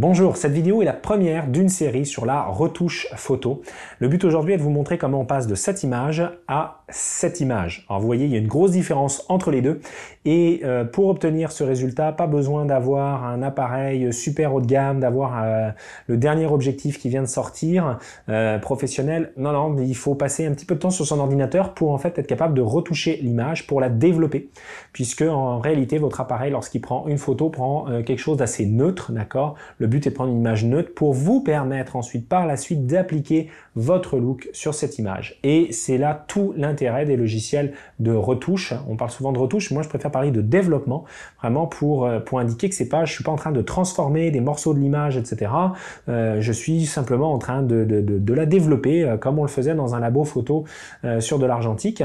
Bonjour, cette vidéo est la première d'une série sur la retouche photo. Le but aujourd'hui est de vous montrer comment on passe de cette image à cette image. Alors vous voyez, il y a une grosse différence entre les deux et pour obtenir ce résultat, pas besoin d'avoir un appareil super haut de gamme, d'avoir le dernier objectif qui vient de sortir, professionnel. Non, il faut passer un petit peu de temps sur son ordinateur pour en fait être capable de retoucher l'image, pour la développer, puisque en réalité votre appareil, lorsqu'il prend une photo, prend quelque chose d'assez neutre, d'accord? Le but est de prendre une image neutre pour vous permettre ensuite, par la suite, d'appliquer votre look sur cette image. Et c'est là tout l'intérêt des logiciels de retouche. On parle souvent de retouche, moi je préfère parler de développement, vraiment pour indiquer que je suis pas en train de transformer des morceaux de l'image, etc. Je suis simplement en train de la développer comme on le faisait dans un labo photo sur de l'argentique.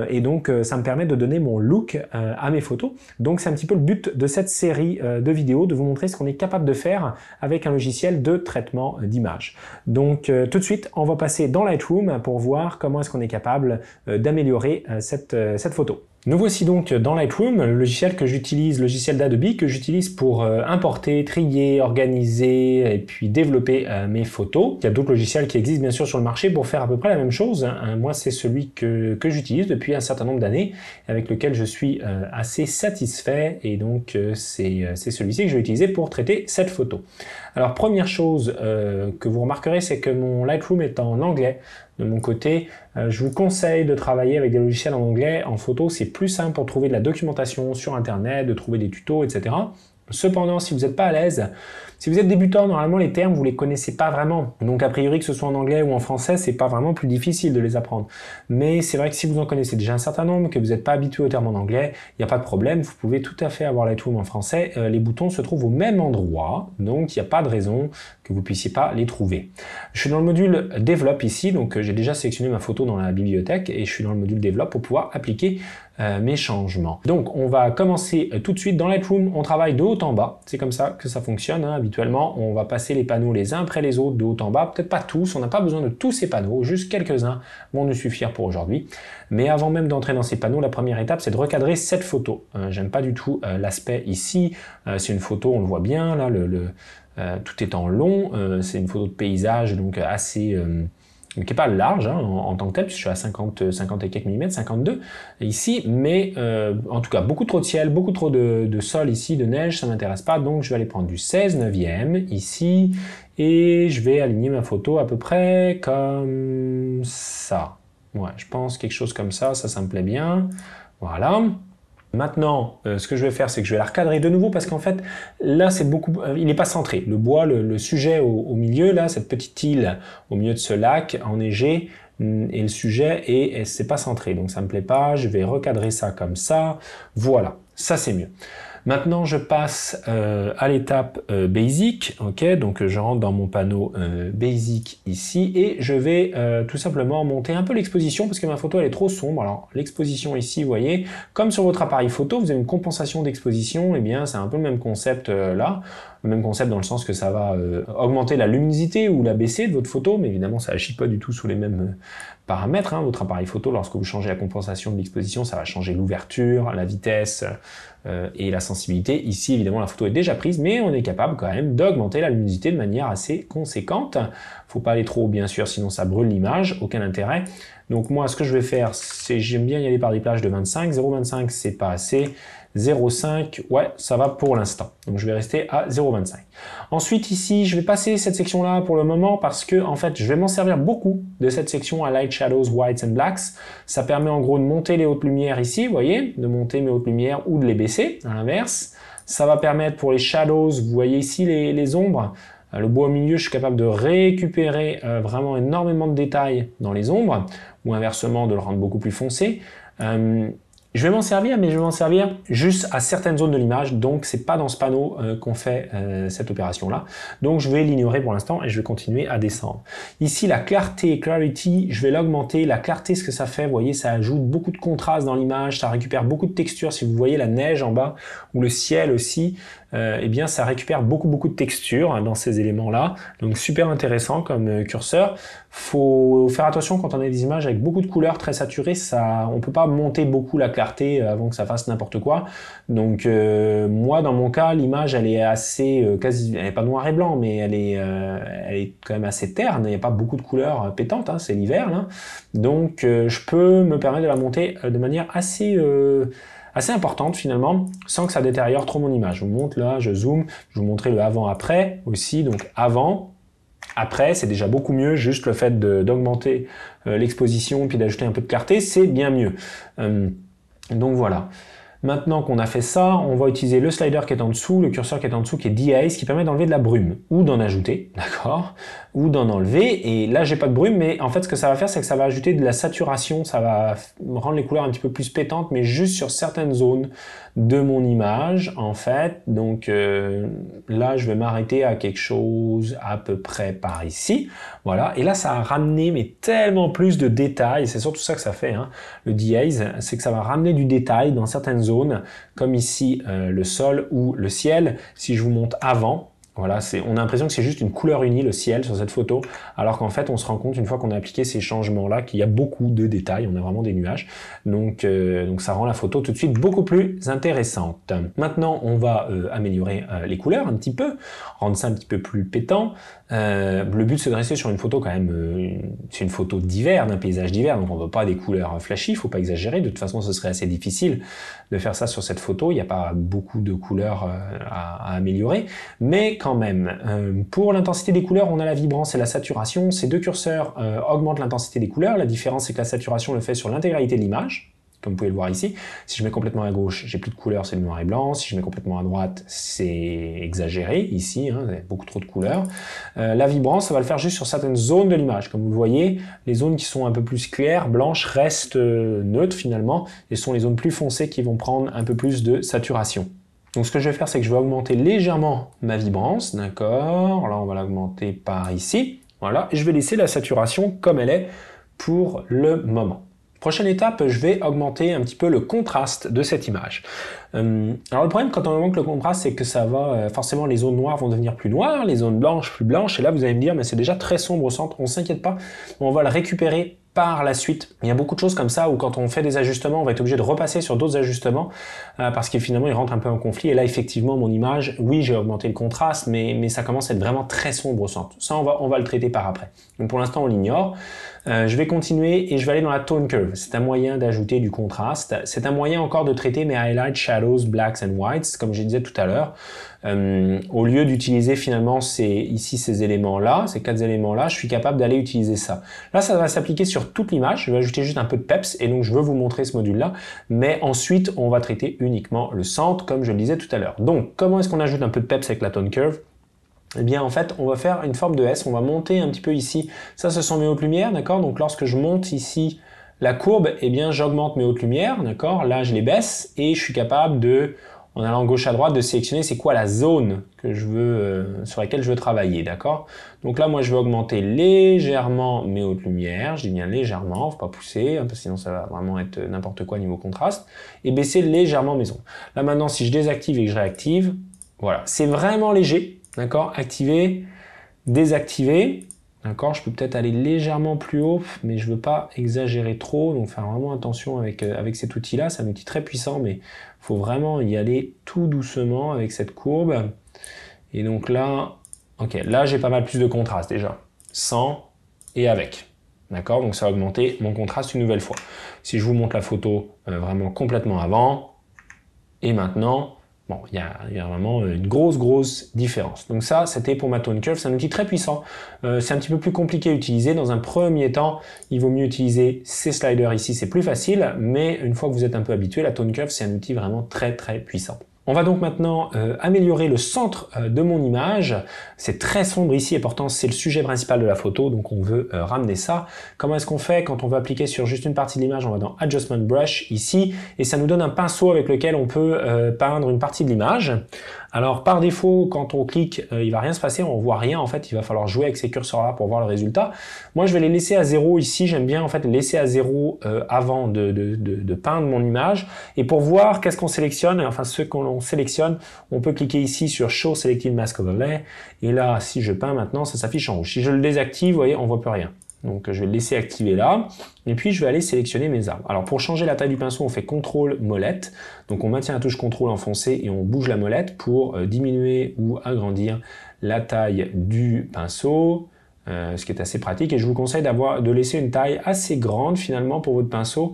Et donc ça me permet de donner mon look à mes photos. Donc c'est un petit peu le but de cette série de vidéos, de vous montrer ce qu'on est capable de faire avec un logiciel de traitement d'image. Donc tout de suite, on va passer dans Lightroom pour voir comment est-ce qu'on est capable d'améliorer cette photo. Nous voici donc dans Lightroom, le logiciel que j'utilise, logiciel d'Adobe que j'utilise pour importer, trier, organiser et puis développer mes photos. Il y a d'autres logiciels qui existent bien sûr sur le marché pour faire à peu près la même chose. Moi, c'est celui que j'utilise depuis un certain nombre d'années, avec lequel je suis assez satisfait, et donc c'est celui-ci que je vais utiliser pour traiter cette photo. Alors première chose que vous remarquerez, c'est que mon Lightroom est en anglais. De mon côté, je vous conseille de travailler avec des logiciels en anglais. En photo, c'est plus simple pour trouver de la documentation sur Internet, de trouver des tutos, etc. Cependant, si vous n'êtes pas à l'aise, si vous êtes débutant, normalement les termes, vous les connaissez pas vraiment. Donc a priori, que ce soit en anglais ou en français, c'est pas vraiment plus difficile de les apprendre. Mais c'est vrai que si vous en connaissez déjà un certain nombre, que vous n'êtes pas habitué aux termes en anglais, il n'y a pas de problème, vous pouvez tout à fait avoir Lightroom en français. Les boutons se trouvent au même endroit, donc il n'y a pas de raison que vous puissiez pas les trouver. Je suis dans le module Develop ici, donc j'ai déjà sélectionné ma photo dans la bibliothèque et je suis dans le module Develop pour pouvoir appliquer mes changements. Donc on va commencer tout de suite dans Lightroom. On travaille de haut en bas, c'est comme ça que ça fonctionne habituellement. On va passer les panneaux les uns après les autres de haut en bas, peut-être pas tous, on n'a pas besoin de tous ces panneaux, juste quelques-uns vont nous suffire pour aujourd'hui. Mais avant même d'entrer dans ces panneaux, la première étape c'est de recadrer cette photo. J'aime pas du tout l'aspect ici, c'est une photo, on le voit bien là, tout est en long, c'est une photo de paysage donc assez qui n'est pas large en tant que tel, puisque je suis à 50 et quelques millimètres, 52 ici, mais en tout cas beaucoup trop de ciel, beaucoup trop de sol ici, de neige, ça m'intéresse pas, donc je vais aller prendre du 16/9 ici, et je vais aligner ma photo à peu près comme ça. Ouais, je pense quelque chose comme ça, ça me plaît bien, voilà. Maintenant, ce que je vais faire, c'est que je vais la recadrer de nouveau parce qu'en fait, là, c'est beaucoup, il n'est pas centré. Le bois, le sujet au milieu, là, cette petite île au milieu de ce lac enneigé, et le sujet, et c'est pas centré. Donc, ça me plaît pas. Je vais recadrer ça comme ça. Voilà, ça, c'est mieux. Maintenant, je passe à l'étape Basic, ok, donc je rentre dans mon panneau Basic ici et je vais tout simplement monter un peu l'exposition parce que ma photo elle est trop sombre. Alors l'exposition ici, vous voyez, comme sur votre appareil photo, vous avez une compensation d'exposition, et bien c'est un peu le même concept là, le même concept dans le sens que ça va augmenter la luminosité ou la baisser de votre photo, mais évidemment ça agit pas du tout sous les mêmes paramètres. Votre appareil photo, lorsque vous changez la compensation de l'exposition, ça va changer l'ouverture, la vitesse et la sensibilité. Ici, évidemment, la photo est déjà prise, mais on est capable quand même d'augmenter la luminosité de manière assez conséquente. Faut pas aller trop haut, bien sûr, sinon ça brûle l'image, aucun intérêt. Donc moi, ce que je vais faire, c'est, j'aime bien y aller par des plages de 25, 0,25 c'est pas assez, 0,5, ouais, ça va pour l'instant. Donc je vais rester à 0,25. Ensuite ici, je vais passer cette section-là pour le moment parce que en fait, je vais m'en servir beaucoup de cette section à Light Shadows, Whites and Blacks. Ça permet en gros de monter les hautes lumières ici, vous voyez, de monter mes hautes lumières ou de les baisser, à l'inverse. Ça va permettre pour les shadows, vous voyez ici les ombres, le bois au milieu, je suis capable de récupérer vraiment énormément de détails dans les ombres, ou inversement de le rendre beaucoup plus foncé. Je vais m'en servir, mais je vais m'en servir juste à certaines zones de l'image, donc c'est pas dans ce panneau qu'on fait cette opération-là. Donc je vais l'ignorer pour l'instant et je vais continuer à descendre. Ici, la clarté, clarity, je vais l'augmenter. La clarté, ce que ça fait, vous voyez, ça ajoute beaucoup de contraste dans l'image, ça récupère beaucoup de texture. Si vous voyez la neige en bas ou le ciel aussi, eh bien ça récupère beaucoup de texture hein, dans ces éléments-là. Donc super intéressant comme curseur. Faut faire attention quand on a des images avec beaucoup de couleurs très saturées, on peut pas monter beaucoup la clarté avant que ça fasse n'importe quoi. Donc moi dans mon cas, l'image elle est assez elle est pas noir et blanc, mais elle est quand même assez terne. Il n'y a pas beaucoup de couleurs pétantes, hein, c'est l'hiver là. Donc je peux me permettre de la monter de manière assez importante finalement, sans que ça détériore trop mon image. Je vous montre là, je zoome, je vous montrer le avant-après aussi. Donc avant, après, c'est déjà beaucoup mieux. Juste le fait d'augmenter l'exposition puis d'ajouter un peu de clarté, c'est bien mieux. Donc voilà. Maintenant qu'on a fait ça, on va utiliser le slider qui est en dessous, le curseur qui est en dessous, qui est Dehaze, qui permet d'enlever de la brume, ou d'en ajouter, d'accord, ou d'en enlever. Et là, j'ai pas de brume, mais en fait, ce que ça va faire, c'est que ça va ajouter de la saturation, ça va rendre les couleurs un petit peu plus pétantes, mais juste sur certaines zones de mon image, en fait. Donc là, je vais m'arrêter à quelque chose à peu près par ici. Voilà, et là, ça a ramené mais tellement plus de détails, c'est surtout ça que ça fait, hein, le Dehaze, c'est que ça va ramener du détail dans certaines zones, comme ici le sol ou le ciel. Si je vous montre avant, voilà, on a l'impression que c'est juste une couleur unie, le ciel, sur cette photo, alors qu'en fait, on se rend compte, une fois qu'on a appliqué ces changements-là, qu'il y a beaucoup de détails, on a vraiment des nuages, donc ça rend la photo tout de suite beaucoup plus intéressante. Maintenant, on va améliorer les couleurs un petit peu, rendre ça un petit peu plus pétant. Le but, c'est de rester sur une photo quand même, c'est une photo d'hiver, d'un paysage d'hiver, donc on ne veut pas des couleurs flashy, il ne faut pas exagérer, de toute façon, ce serait assez difficile de faire ça sur cette photo, il n'y a pas beaucoup de couleurs à améliorer, mais quand même, pour l'intensité des couleurs, on a la vibrance et la saturation. Ces deux curseurs augmentent l'intensité des couleurs. La différence, c'est que la saturation le fait sur l'intégralité de l'image, comme vous pouvez le voir ici. Si je mets complètement à gauche, j'ai plus de couleurs, c'est le noir et blanc. Si je mets complètement à droite, c'est exagéré ici, hein, beaucoup trop de couleurs. La vibrance, ça va le faire juste sur certaines zones de l'image. Comme vous le voyez, les zones qui sont un peu plus claires, blanches, restent neutres finalement, et sont les zones plus foncées qui vont prendre un peu plus de saturation. Donc ce que je vais faire, c'est que je vais augmenter légèrement ma vibrance, d'accord? Là, on va l'augmenter par ici, voilà, et je vais laisser la saturation comme elle est pour le moment. Prochaine étape, je vais augmenter un petit peu le contraste de cette image. Alors le problème quand on augmente le contraste, c'est que ça va, forcément les zones noires vont devenir plus noires, les zones blanches plus blanches, et là vous allez me dire, mais c'est déjà très sombre au centre, on s'inquiète pas, on va le récupérer par la suite. Il y a beaucoup de choses comme ça où quand on fait des ajustements, on va être obligé de repasser sur d'autres ajustements parce que finalement, ils rentrent un peu en conflit. Et là, effectivement, mon image, oui, j'ai augmenté le contraste, mais ça commence à être vraiment très sombre au centre. Ça, on va le traiter par après. Donc pour l'instant, on l'ignore. Je vais continuer et je vais aller dans la Tone Curve. C'est un moyen d'ajouter du contraste. C'est un moyen encore de traiter mes highlights, shadows, blacks and whites, comme je disais tout à l'heure. Au lieu d'utiliser finalement ici ces éléments-là, ces quatre éléments-là, je suis capable d'aller utiliser ça. Là, ça va s'appliquer sur toute l'image. Je vais ajouter juste un peu de peps et donc je veux vous montrer ce module-là. Mais ensuite, on va traiter uniquement le centre, comme je le disais tout à l'heure. Donc, comment est-ce qu'on ajoute un peu de peps avec la Tone Curve? Eh bien, en fait, on va faire une forme de S. On va monter un petit peu ici. Ça, ce sont mes hautes lumières, d'accord? Donc, lorsque je monte ici la courbe, eh bien, j'augmente mes hautes lumières, d'accord? Là, je les baisse et je suis capable de, en allant gauche à droite, de sélectionner c'est quoi la zone que je veux, sur laquelle je veux travailler, d'accord? Donc là, moi, je vais augmenter légèrement mes hautes lumières. Je dis bien légèrement, faut pas pousser, hein, parce que sinon ça va vraiment être n'importe quoi niveau contraste. Et baisser légèrement mes ombres. Là, maintenant, si je désactive et que je réactive, voilà, c'est vraiment léger, d'accord? Activer, désactiver. D'accord, je peux peut-être aller légèrement plus haut, mais je ne veux pas exagérer trop, donc faire vraiment attention avec cet outil-là. C'est un outil très puissant, mais il faut vraiment y aller tout doucement avec cette courbe. Et donc là, ok, là j'ai pas mal plus de contraste déjà, sans et avec. D'accord, donc ça va augmenter mon contraste une nouvelle fois. Si je vous montre la photo vraiment complètement avant, et maintenant, bon, il y a vraiment une grosse différence. Donc ça, c'était pour ma Tone Curve. C'est un outil très puissant. C'est un petit peu plus compliqué à utiliser. Dans un premier temps, il vaut mieux utiliser ces sliders ici. C'est plus facile, mais une fois que vous êtes un peu habitué, la Tone Curve, c'est un outil vraiment très puissant. On va donc maintenant améliorer le centre de mon image. C'est très sombre ici et pourtant c'est le sujet principal de la photo, donc on veut ramener ça. Comment est-ce qu'on fait quand on veut appliquer sur juste une partie de l'image? On va dans Adjustment Brush ici et ça nous donne un pinceau avec lequel on peut peindre une partie de l'image. Alors par défaut, quand on clique, il va rien se passer, on voit rien en fait, il va falloir jouer avec ces curseurs là pour voir le résultat. Moi je vais les laisser à 0 ici, j'aime bien en fait les laisser à 0 avant de peindre mon image. Et pour voir qu'est-ce qu'on sélectionne, enfin ce qu'on sélectionne, on peut cliquer ici sur Show Selected Mask Overlay. Et là, si je peins maintenant, ça s'affiche en rouge. Si je le désactive, vous voyez, on voit plus rien. Donc je vais le laisser activer là, et puis je vais aller sélectionner mes arbres. Alors pour changer la taille du pinceau, on fait CTRL molette, donc on maintient la touche CTRL enfoncée et on bouge la molette pour diminuer ou agrandir la taille du pinceau, ce qui est assez pratique, et je vous conseille de laisser une taille assez grande finalement pour votre pinceau.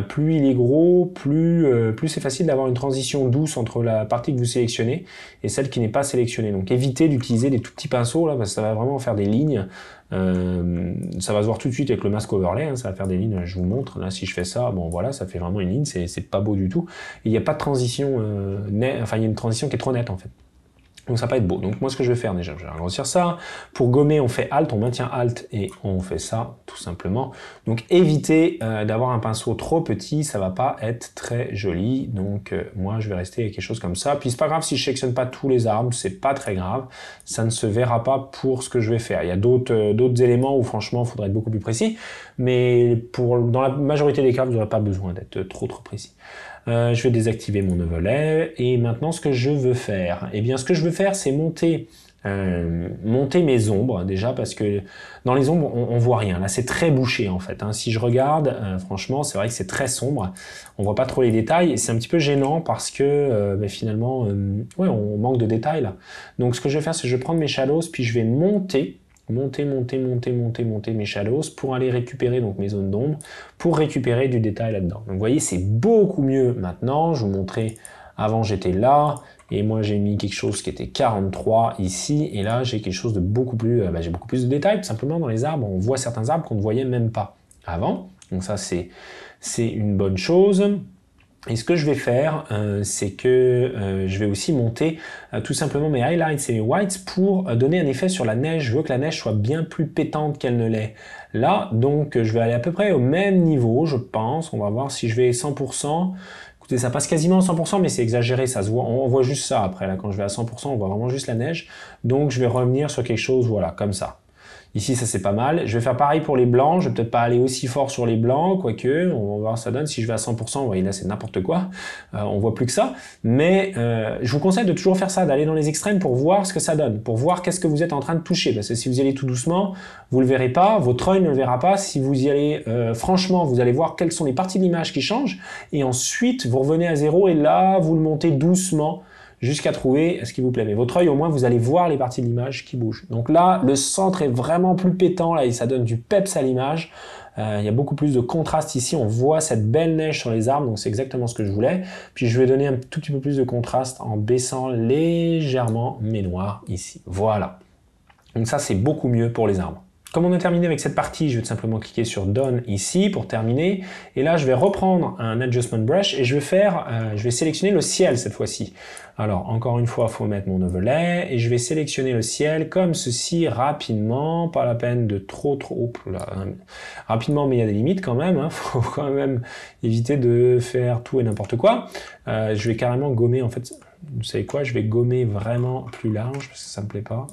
Plus il est gros, plus c'est facile d'avoir une transition douce entre la partie que vous sélectionnez et celle qui n'est pas sélectionnée. Donc évitez d'utiliser des tout petits pinceaux là, parce que ça va vraiment faire des lignes. Ça va se voir tout de suite avec le mask overlay, hein, ça va faire des lignes, je vous montre, là si je fais ça, bon voilà, ça fait vraiment une ligne, c'est pas beau du tout. Il n'y a pas de transition enfin il y a une transition qui est trop nette en fait. Donc ça va pas être beau. Donc moi ce que je vais faire déjà, je vais agrandir ça. Pour gommer, on fait Alt, on maintient Alt et on fait ça tout simplement. Donc évitez d'avoir un pinceau trop petit, ça va pas être très joli. Donc moi je vais rester avec quelque chose comme ça. Puis c'est pas grave si je sélectionne pas tous les arbres, c'est pas très grave. Ça ne se verra pas pour ce que je vais faire. Il y a d'autres éléments où franchement il faudrait être beaucoup plus précis. Mais dans la majorité des cas, vous n'aurez pas besoin d'être trop précis. Je vais désactiver mon overlay et maintenant ce que je veux faire, eh bien ce que je veux faire c'est monter mes ombres déjà parce que dans les ombres on voit rien, là c'est très bouché en fait, hein. Si je regarde franchement c'est vrai que c'est très sombre, on voit pas trop les détails et c'est un petit peu gênant parce que finalement ouais, on manque de détails là. Donc ce que je vais faire c'est que je vais prendre mes shadows puis je vais monter mes shadows pour aller récupérer donc mes zones d'ombre, pour récupérer du détail là-dedans. Donc vous voyez, c'est beaucoup mieux maintenant. Je vous montrais, avant j'étais là, et moi j'ai mis quelque chose qui était 43 ici, et là j'ai quelque chose de beaucoup plus, j'ai beaucoup plus de détails, tout simplement dans les arbres. On voit certains arbres qu'on ne voyait même pas avant. Donc ça c'est une bonne chose. Et ce que je vais faire, c'est que je vais aussi monter tout simplement mes highlights et mes whites pour donner un effet sur la neige. Je veux que la neige soit bien plus pétante qu'elle ne l'est là. Donc je vais aller à peu près au même niveau, je pense. On va voir si je vais 100%. Écoutez, ça passe quasiment à 100%, mais c'est exagéré, ça se voit. On voit juste ça après. Là, quand je vais à 100%, on voit vraiment juste la neige. Donc je vais revenir sur quelque chose, voilà, comme ça. Ici, ça c'est pas mal. Je vais faire pareil pour les blancs. Je vais peut-être pas aller aussi fort sur les blancs, quoique, on va voir ce que ça donne. Si je vais à 100%, vous voyez là, c'est n'importe quoi. On voit plus que ça. Mais je vous conseille de toujours faire ça, d'aller dans les extrêmes pour voir ce que ça donne, pour voir qu'est-ce que vous êtes en train de toucher. Parce que si vous y allez tout doucement, vous le verrez pas, votre œil ne le verra pas. Si vous y allez franchement, vous allez voir quelles sont les parties de l'image qui changent. Et ensuite, vous revenez à 0 et là, vous le montez doucement jusqu'à trouver ce qui vous plaît. Mais votre œil, au moins, vous allez voir les parties de l'image qui bougent. Donc là, le centre est vraiment plus pétant, là, et ça donne du peps à l'image. Il y a beaucoup plus de contraste ici. On voit cette belle neige sur les arbres, donc c'est exactement ce que je voulais. Puis je vais donner un tout petit peu plus de contraste en baissant légèrement mes noirs ici. Voilà. Donc ça, c'est beaucoup mieux pour les arbres. Comme on a terminé avec cette partie, je vais tout simplement cliquer sur Done ici pour terminer. Et là, je vais reprendre un Adjustment Brush et je vais sélectionner le ciel cette fois-ci. Alors, encore une fois, il faut mettre mon overlay et je vais sélectionner le ciel comme ceci rapidement. Pas la peine de trop là, rapidement, mais il y a des limites quand même. Hein. Faut quand même éviter de faire tout et n'importe quoi. Je vais carrément gommer, en fait, vous savez quoi, je vais gommer vraiment plus large parce que ça me plaît pas.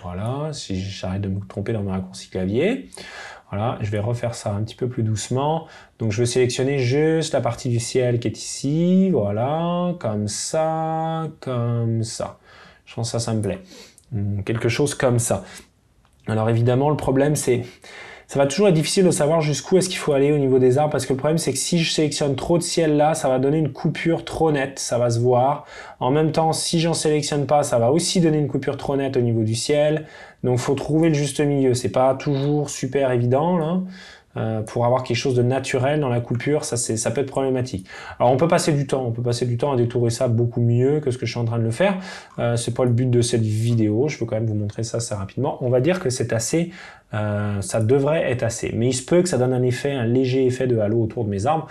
Voilà, si j'arrête de me tromper dans mes raccourcis clavier. Voilà, je vais refaire ça un petit peu plus doucement. Donc je vais sélectionner juste la partie du ciel qui est ici. Voilà, comme ça, comme ça. Je pense que ça me plaît. Quelque chose comme ça. Alors évidemment, le problème c'est... Ça va toujours être difficile de savoir jusqu'où est-ce qu'il faut aller au niveau des arbres parce que le problème c'est que si je sélectionne trop de ciel là, ça va donner une coupure trop nette, ça va se voir. En même temps, si j'en sélectionne pas, ça va aussi donner une coupure trop nette au niveau du ciel. Donc faut trouver le juste milieu, c'est pas toujours super évident là. Pour avoir quelque chose de naturel dans la coupure, ça peut être problématique. Alors on peut passer du temps à détourer ça beaucoup mieux que ce que je suis en train de le faire. C'est pas le but de cette vidéo, je veux quand même vous montrer ça assez rapidement. On va dire que c'est assez, ça devrait être assez, mais il se peut que ça donne un léger effet de halo autour de mes arbres.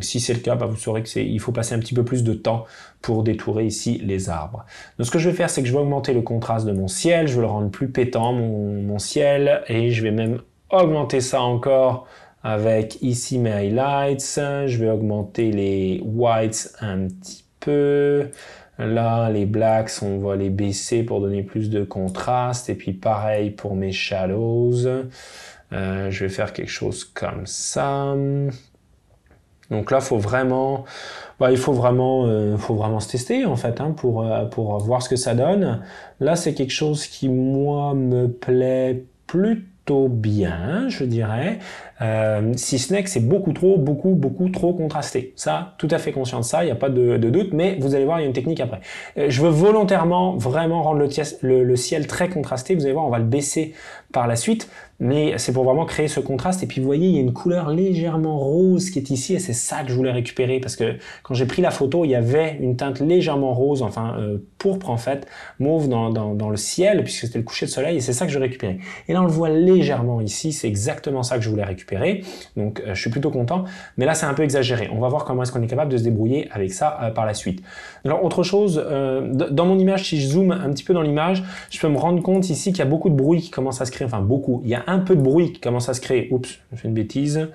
Si c'est le cas, vous saurez qu'il faut passer un petit peu plus de temps pour détourer ici les arbres. Donc ce que je vais faire, c'est que je vais augmenter le contraste de mon ciel, je vais le rendre plus pétant, mon ciel, et je vais même augmenter ça encore avec ici mes highlights. Je vais augmenter les whites un petit peu. Là, les blacks, on va les baisser pour donner plus de contraste. Et puis pareil pour mes shadows. Je vais faire quelque chose comme ça. Donc là, il faut vraiment se tester en fait pour voir ce que ça donne. Là, c'est quelque chose qui moi me plaît plutôt bien, je dirais. Si ce n'est que c'est beaucoup trop contrasté. Ça, tout à fait conscient de ça, il n'y a pas de doute, mais vous allez voir, il y a une technique après. Je veux volontairement vraiment rendre le ciel très contrasté. Vous allez voir, on va le baisser par la suite, mais c'est pour vraiment créer ce contraste. Et puis vous voyez, il y a une couleur légèrement rose qui est ici, et c'est ça que je voulais récupérer, parce que quand j'ai pris la photo, il y avait une teinte légèrement rose, enfin pourpre en fait, mauve dans le ciel, puisque c'était le coucher de soleil, et c'est ça que je récupérais. Et là, on le voit légèrement ici, c'est exactement ça que je voulais récupérer. Donc je suis plutôt content, mais là c'est un peu exagéré. On va voir comment est-ce qu'on est capable de se débrouiller avec ça par la suite. Alors autre chose, dans mon image, si je zoome un petit peu dans l'image, je peux me rendre compte ici qu'il y a beaucoup de bruit qui commence à se créer, enfin beaucoup, il y a un peu de bruit qui commence à se créer. Oups, j'ai fait une bêtise.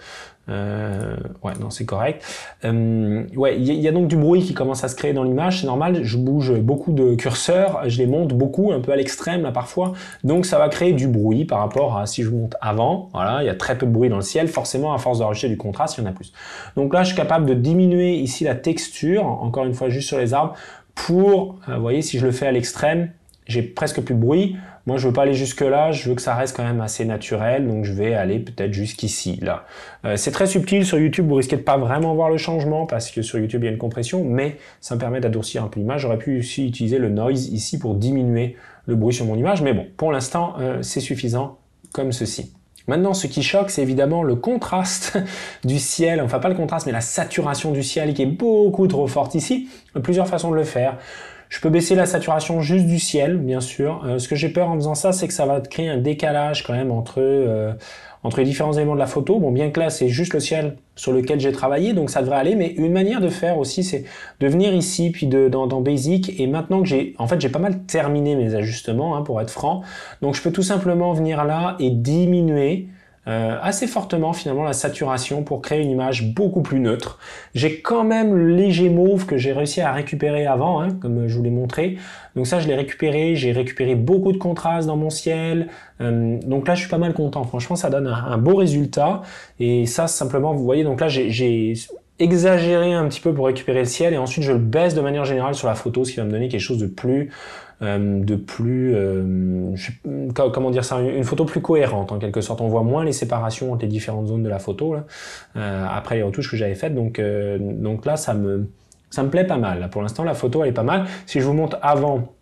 Ouais, non, c'est correct. Ouais, il y a donc du bruit qui commence à se créer dans l'image, c'est normal, je bouge beaucoup de curseurs, je les monte beaucoup, un peu à l'extrême là parfois, donc ça va créer du bruit par rapport à si je monte avant, voilà, il y a très peu de bruit dans le ciel, forcément à force de rajouter du contraste, il y en a plus. Donc là, je suis capable de diminuer ici la texture, encore une fois juste sur les arbres, pour, vous voyez, si je le fais à l'extrême, j'ai presque plus de bruit. Moi, je veux pas aller jusque là, je veux que ça reste quand même assez naturel, donc je vais aller peut-être jusqu'ici, là. C'est très subtil sur YouTube, vous risquez de pas vraiment voir le changement, parce que sur YouTube, il y a une compression, mais ça me permet d'adoucir un peu l'image. J'aurais pu aussi utiliser le noise ici pour diminuer le bruit sur mon image, mais bon, pour l'instant, c'est suffisant comme ceci. Maintenant, ce qui choque, c'est évidemment le contraste du ciel, enfin pas le contraste, mais la saturation du ciel qui est beaucoup trop forte ici. Plusieurs façons de le faire. Je peux baisser la saturation juste du ciel, bien sûr. Ce que j'ai peur en faisant ça, c'est que ça va créer un décalage quand même entre les différents éléments de la photo. Bon, bien que là, c'est juste le ciel sur lequel j'ai travaillé, donc ça devrait aller. Mais une manière de faire aussi, c'est de venir ici, puis dans Basic. Et maintenant que j'ai pas mal terminé mes ajustements, pour être franc. Donc, je peux tout simplement venir là et diminuer assez fortement finalement la saturation pour créer une image beaucoup plus neutre. J'ai quand même le léger mauve que j'ai réussi à récupérer avant, comme je vous l'ai montré. Donc ça, je l'ai récupéré, j'ai récupéré beaucoup de contraste dans mon ciel. Donc là, je suis pas mal content. Franchement, ça donne un beau résultat. Et ça, simplement, vous voyez, donc là, j'ai exagéré un petit peu pour récupérer le ciel et ensuite je le baisse de manière générale sur la photo, ce qui va me donner quelque chose de plus comment dire ça, une photo plus cohérente en quelque sorte. On voit moins les séparations entre les différentes zones de la photo là, après les retouches que j'avais faites. Donc là, ça me plaît pas mal. Là, pour l'instant, la photo elle est pas mal. Si je vous montre avant,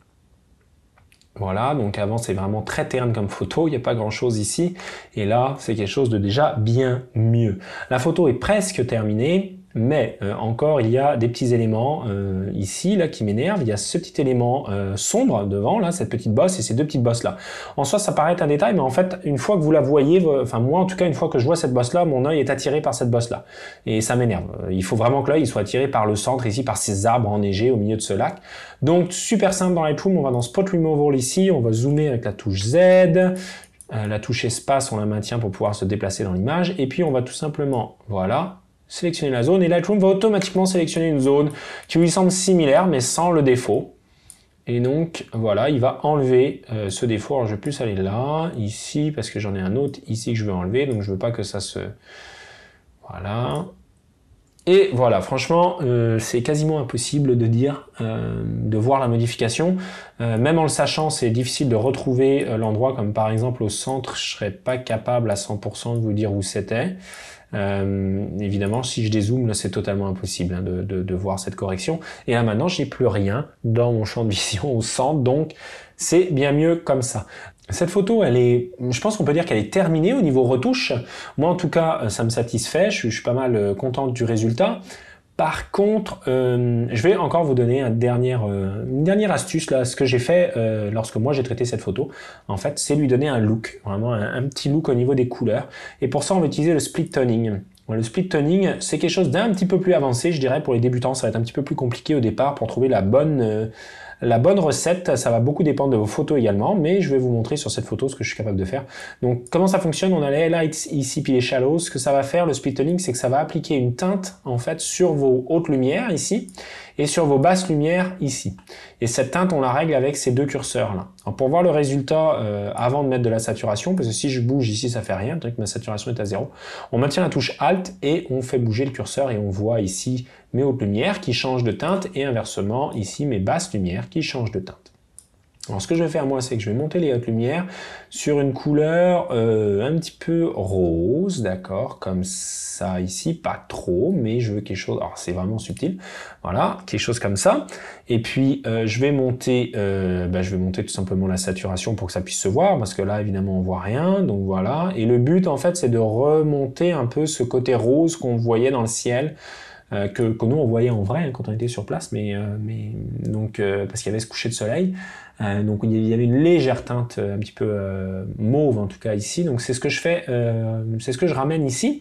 voilà, donc avant c'est vraiment très terne comme photo, il n'y a pas grand chose ici, et là c'est quelque chose de déjà bien mieux. La photo est presque terminée, mais encore il y a des petits éléments ici là qui m'énervent. Il y a ce petit élément sombre devant là, cette petite bosse et ces deux petites bosses là. En soi ça paraît être un détail, mais en fait une fois que vous la voyez, enfin moi en tout cas une fois que je vois cette bosse là, mon œil est attiré par cette bosse là et ça m'énerve. Il faut vraiment que l'œil soit attiré par le centre ici, par ces arbres enneigés au milieu de ce lac. Donc super simple dans Lightroom, on va dans Spot Removal ici, on va zoomer avec la touche Z. La touche espace on la maintient pour pouvoir se déplacer dans l'image et puis on va tout simplement, voilà, sélectionner la zone et Lightroom va automatiquement sélectionner une zone qui lui semble similaire mais sans le défaut. Et donc voilà, il va enlever ce défaut. Alors je vais plus aller là, ici, parce que j'en ai un autre ici que je veux enlever, donc je veux pas que ça se... Voilà. Et voilà, franchement, c'est quasiment impossible de dire, de voir la modification. Même en le sachant, c'est difficile de retrouver l'endroit, comme par exemple au centre, je serais pas capable à 100% de vous dire où c'était. Évidemment, si je dézoome, là, c'est totalement impossible de voir cette correction. Et là, maintenant, j'ai plus rien dans mon champ de vision au centre, donc c'est bien mieux comme ça. Cette photo, je pense qu'on peut dire qu'elle est terminée au niveau retouche. Moi, en tout cas, ça me satisfait. Je suis pas mal contente du résultat. Par contre, je vais encore vous donner une dernière astuce là. Ce que j'ai fait lorsque moi j'ai traité cette photo, en fait, c'est lui donner un look, vraiment un petit look au niveau des couleurs. Et pour ça, on va utiliser le split toning. Le split toning, c'est quelque chose d'un petit peu plus avancé, je dirais. Pour les débutants, ça va être un petit peu plus compliqué au départ pour trouver la bonne recette. Ça va beaucoup dépendre de vos photos également, mais je vais vous montrer sur cette photo ce que je suis capable de faire. Donc, comment ça fonctionne? On a les highlights ici, puis les shallows. Ce que ça va faire, le split toning, c'est que ça va appliquer une teinte, en fait, sur vos hautes lumières ici. et sur vos basses lumières ici. Et cette teinte, on la règle avec ces deux curseurs-là. Pour voir le résultat avant de mettre de la saturation, parce que si je bouge ici, ça fait rien, tant que ma saturation est à 0, on maintient la touche Alt et on fait bouger le curseur et on voit ici mes hautes lumières qui changent de teinte et inversement, ici, mes basses lumières qui changent de teinte. Alors ce que je vais faire moi, c'est que je vais monter les hautes lumières sur une couleur un petit peu rose, d'accord, comme ça ici, pas trop, mais je veux quelque chose, alors c'est vraiment subtil, voilà, quelque chose comme ça. Et puis je vais monter tout simplement la saturation pour que ça puisse se voir, parce que là évidemment on voit rien, donc voilà. Et le but en fait c'est de remonter un peu ce côté rose qu'on voyait dans le ciel, que nous on voyait en vrai hein, quand on était sur place, parce qu'il y avait ce coucher de soleil. Donc il y avait une légère teinte un petit peu mauve en tout cas ici, donc c'est ce que je fais, c'est ce que je ramène ici.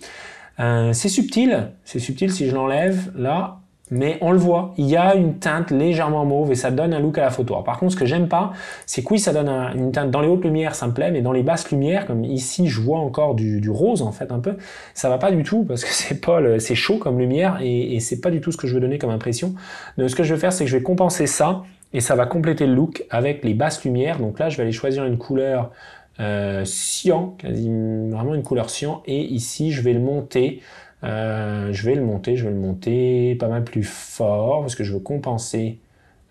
C'est subtil si je l'enlève là, mais on le voit, il y a une teinte légèrement mauve et ça donne un look à la photo. Alors, par contre, ce que j'aime pas, c'est que oui, ça donne une teinte dans les hautes lumières, ça me plaît, mais dans les basses lumières, comme ici, je vois encore du rose en fait un peu, ça va pas du tout parce que c'est chaud comme lumière et c'est pas du tout ce que je veux donner comme impression. Donc, ce que je vais faire, c'est que je vais compenser ça et ça va compléter le look avec les basses lumières. Donc là, je vais aller choisir une couleur cyan, vraiment une couleur cyan, et ici, je vais le monter. Je vais le monter pas mal plus fort parce que je veux compenser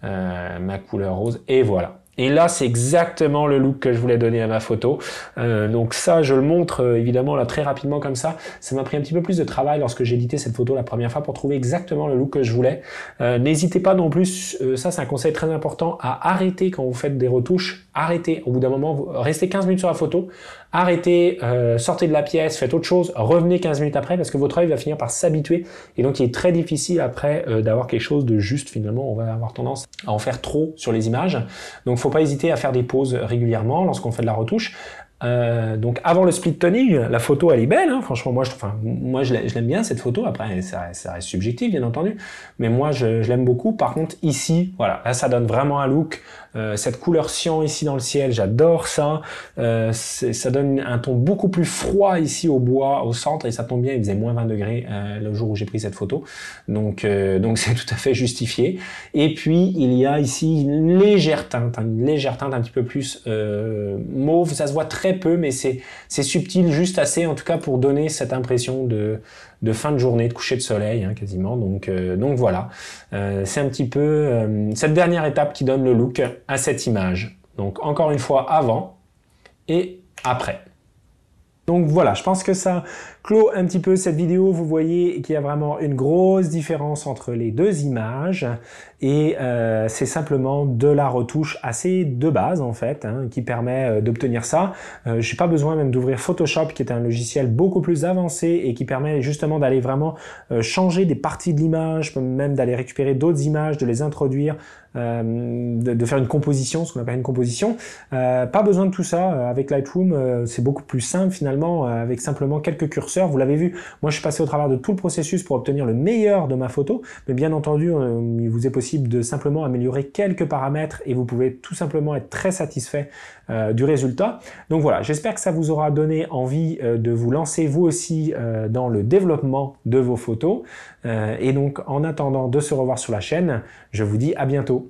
ma couleur rose et voilà. Et là, c'est exactement le look que je voulais donner à ma photo. Donc ça, je le montre évidemment là très rapidement comme ça. Ça m'a pris un petit peu plus de travail lorsque j'ai édité cette photo la première fois pour trouver exactement le look que je voulais. N'hésitez pas non plus, ça c'est un conseil très important, à arrêter quand vous faites des retouches. Arrêtez, au bout d'un moment, restez 15 minutes sur la photo, arrêtez, sortez de la pièce, faites autre chose, revenez 15 minutes après parce que votre œil va finir par s'habituer et donc il est très difficile après d'avoir quelque chose de juste finalement. On va avoir tendance à en faire trop sur les images. Donc faut pas hésiter à faire des pauses régulièrement lorsqu'on fait de la retouche. Donc avant le split toning, la photo elle est belle, hein. Franchement moi je l'aime bien cette photo, après ça reste subjectif bien entendu, mais moi je l'aime beaucoup. Par contre ici, voilà, là ça donne vraiment un look, cette couleur cyan ici dans le ciel, j'adore ça, ça donne un ton beaucoup plus froid ici au bois, au centre, et ça tombe bien, il faisait moins 20 degrés le jour où j'ai pris cette photo, donc c'est tout à fait justifié. Et puis il y a ici une légère teinte un petit peu plus mauve, ça se voit très peu, mais c'est subtil, juste assez en tout cas pour donner cette impression de fin de journée, de coucher de soleil hein, quasiment. Donc voilà, c'est un petit peu cette dernière étape qui donne le look à cette image. Donc encore une fois avant et après. Donc voilà, je pense que ça clôt un petit peu cette vidéo. Vous voyez qu'il y a vraiment une grosse différence entre les deux images et c'est simplement de la retouche assez de base en fait hein, qui permet d'obtenir ça. Je n'ai pas besoin même d'ouvrir Photoshop qui est un logiciel beaucoup plus avancé et qui permet justement d'aller vraiment changer des parties de l'image, même d'aller récupérer d'autres images, de les introduire, de faire une composition, ce qu'on appelle une composition. Pas besoin de tout ça avec Lightroom, c'est beaucoup plus simple finalement avec simplement quelques curseurs. Vous l'avez vu, moi je suis passé au travers de tout le processus pour obtenir le meilleur de ma photo, mais bien entendu il vous est possible de simplement améliorer quelques paramètres et vous pouvez tout simplement être très satisfait du résultat. Donc voilà, j'espère que ça vous aura donné envie de vous lancer vous aussi dans le développement de vos photos et donc en attendant de se revoir sur la chaîne, je vous dis à bientôt.